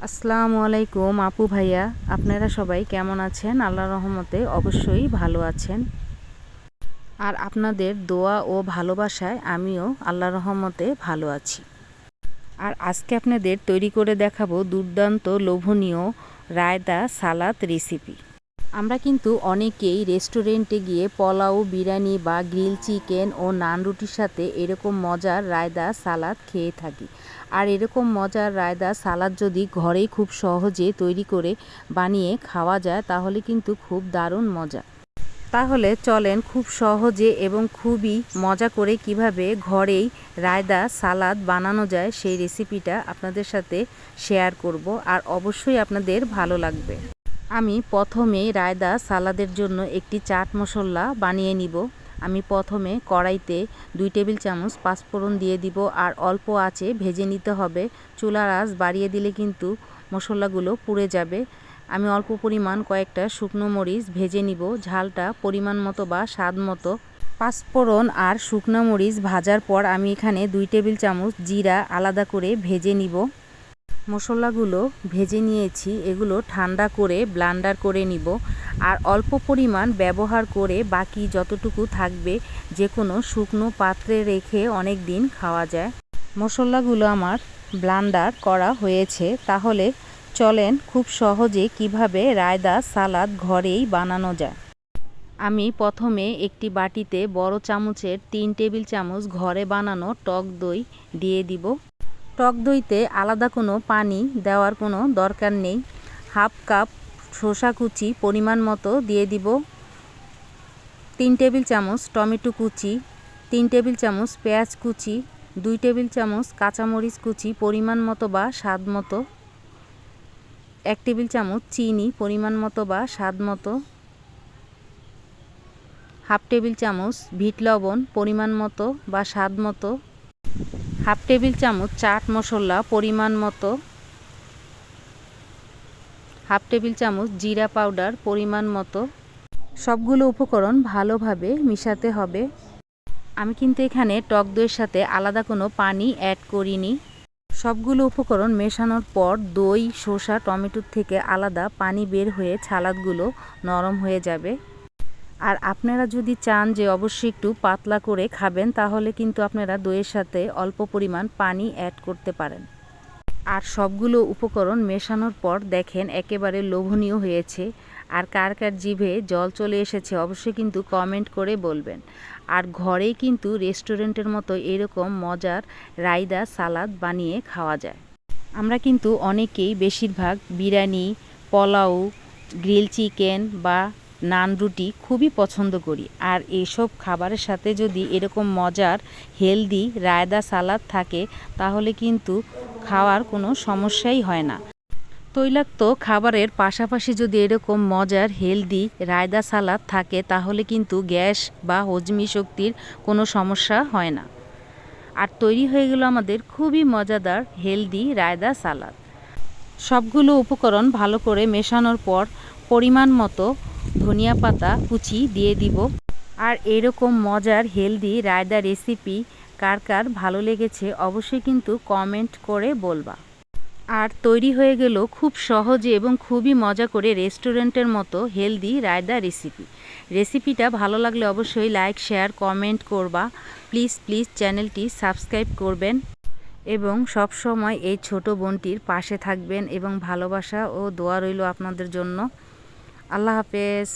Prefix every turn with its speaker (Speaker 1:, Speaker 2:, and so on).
Speaker 1: আসসালামু আলাইকুম আপু ভাইয়া, আপনারা সবাই কেমন আছেন? আল্লাহর রহমতে অবশ্যই ভালো আছেন। আর আপনাদের দোয়া ও ভালোবাসায় আমিও আল্লাহর রহমতে ভালো আছি। আর আজকে আপনাদের তৈরি করে দেখাবো দুর্দান্ত লোভনীয় রায়তা সালাদ রেসিপি। আমরা কিন্তু অনেকেই রেস্টুরেন্টে গিয়ে পোলাও, বিরিয়ানি বা গ্রিল চিকেন ও নান রুটির সাথে এরকম মজার রায়তা সালাদ খেয়ে থাকি। আর এরকম মজার রায়তা সালাদ যদি ঘরেই খুব সহজে তৈরি করে বানিয়ে খাওয়া যায় তাহলে কিন্তু খুব দারুণ মজা। তাহলে চলেন খুব সহজে এবং খুবই মজা করে কিভাবে ঘরেই রায়তা সালাদ বানানো যায় সেই রেসিপিটা আপনাদের সাথে শেয়ার করব। আর অবশ্যই আপনাদের ভালো লাগবে। আমি প্রথমে রায়তা সালাদের জন্য একটি চাট মশলা বানিয়ে নিব। আমি প্রথমে কড়াইতে 2 টেবিল চামচ পাঁচফোড়ন দিয়ে দিব আর অল্প আঁচে ভেজে নিতে হবে। চুলার আঁচ বাড়িয়ে দিলে কিন্তু মশলাগুলো পুড়ে যাবে। আমি অল্প পরিমাণ কয়েকটা শুকনো মরিচ ভেজে নিব, ঝালটা পরিমাণ মতো বা স্বাদ মতো। পাঁচফোড়ন আর শুকনো মরিচ ভাজার পর আমি এখানে 2 টেবিল চামচ জিরা আলাদা করে ভেজে নিব। মশলাগুলো ভেজে নিয়েছি, এগুলো ঠান্ডা করে ব্লেন্ডার করে নিব। আর অল্প পরিমাণ ব্যবহার করে বাকি যতটুকু থাকবে যে কোনো শুকনো পাত্রে রেখে অনেক দিন খাওয়া যায়। মশলাগুলো আমার ব্লেন্ডার করা হয়েছে। তাহলে চলেন খুব সহজে কিভাবে রায়তা সালাদ ঘরেই বানানো যায়। আমি প্রথমে একটি বাটিতে বড় চামচের 3 টেবিল চামচ ঘরে বানানো টক দই দিয়ে দিব। টক দইতে আলাদা কোনো পানি দেওয়ার কোনো দরকার নেই। হাফ কাপ শসা কুচি পরিমাণ মতো দিয়ে দিব। 3 টেবিল চামচ টমেটো কুচি, 3 টেবিল চামচ পেঁয়াজ কুচি, 2 টেবিল চামচ কাঁচামরিচ কুচি পরিমাণ মতো বা স্বাদ মতো, 1 টেবিল চামচ চিনি পরিমাণ মতো বা স্বাদ মতো, হাফ টেবিল চামচ বিট লবণ পরিমাণ মতো বা স্বাদ মতো, হাফ টেবিল চামচ চাট মশলা পরিমাণ মতো, হাফ টেবিল চামচ জিরা পাউডার পরিমাণ মতো। সবগুলো উপকরণ ভালোভাবে মিশাতে হবে। আমি কিন্তু এখানে টক দইয়ের সাথে আলাদা কোনো পানি অ্যাড করিনি। সবগুলো উপকরণ মেশানোর পর দই, শসা, টমেটোর থেকে আলাদা পানি বের হয়ে সালাদগুলো নরম হয়ে যাবে। আর আপনারা যদি চান যে অবশ্যই একটু পাতলা করে খাবেন তাহলে কিন্তু আপনারা দইয়ের সাথে অল্প পরিমাণ পানি অ্যাড করতে পারেন। আর সবগুলো উপকরণ মেশানোর পর দেখেন একেবারে লোভনীয় হয়েছে। আর কার কার জিভে জল চলে এসেছে অবশ্যই কিন্তু কমেন্ট করে বলবেন। আর ঘরেই কিন্তু রেস্টুরেন্টের মতো এরকম মজার রায়তা সালাদ বানিয়ে খাওয়া যায়। আমরা কিন্তু অনেকেই বেশিরভাগ বিরিয়ানি, পোলাও, গ্রিল চিকেন বা নান রুটি খুবই পছন্দ করি। আর এইসব খাবারের সাথে যদি এরকম মজার হেলদি রায়তা সালাদ থাকে তাহলে কিন্তু খাওয়ার কোনো সমস্যাই হয় না। তৈলাক্ত খাবারের পাশাপাশি যদি এরকম মজার হেলদি রায়তা সালাদ থাকে তাহলে কিন্তু গ্যাস বা হজমি শক্তির কোনো সমস্যা হয় না। আর তৈরি হয়ে গেল আমাদের খুবই মজাদার হেলদি রায়তা সালাদ। সবগুলো উপকরণ ভালো করে মেশানোর পর পরিমাণ মতো ধনিয়া পাতা কুচি দিয়ে দিব। আর এরকম মজার হেলদি রায়তা রেসিপি কার কার ভালো লেগেছে অবশ্যই কিন্তু কমেন্ট করে বলবা। আর তৈরি হয়ে গেল খুব সহজে এবং খুবই মজা করে রেস্টুরেন্টের মতো হেলদি রায়তা রেসিপিটা ভালো লাগলে অবশ্যই লাইক, শেয়ার, কমেন্ট করবা। প্লিজ চ্যানেলটি সাবস্ক্রাইব করবেন এবং সব সময় এই ছোট বোনটির পাশে থাকবেন এবং ভালোবাসা ও দোয়া রইল আপনাদের জন্য। আল্লাহ হাফেজ।